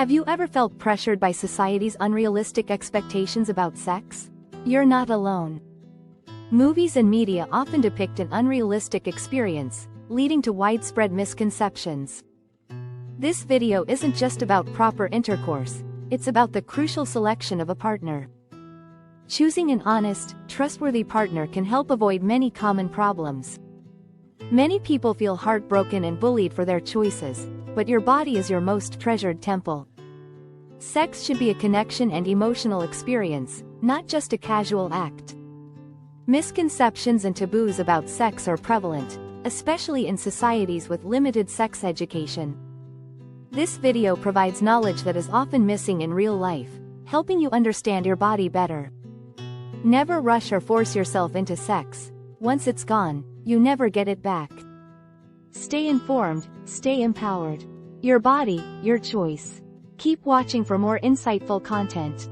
Have you ever felt pressured by society's unrealistic expectations about sex? You're not alone. Movies and media often depict an unrealistic experience, leading to widespread misconceptions. This video isn't just about proper intercourse, it's about the crucial selection of a partner. Choosing an honest, trustworthy partner can help avoid many common problems. Many people feel heartbroken and bullied for their choices, but your body is your most treasured temple. Sex should be a connection and emotional experience, not just a casual act. Misconceptions and taboos about sex are prevalent, especially in societies with limited sex education. This video provides knowledge that is often missing in real life, helping you understand your body better. Never rush or force yourself into sex. Once it's gone, you never get it back. Stay informed, stay empowered. Your body, your choice. Keep watching for more insightful content.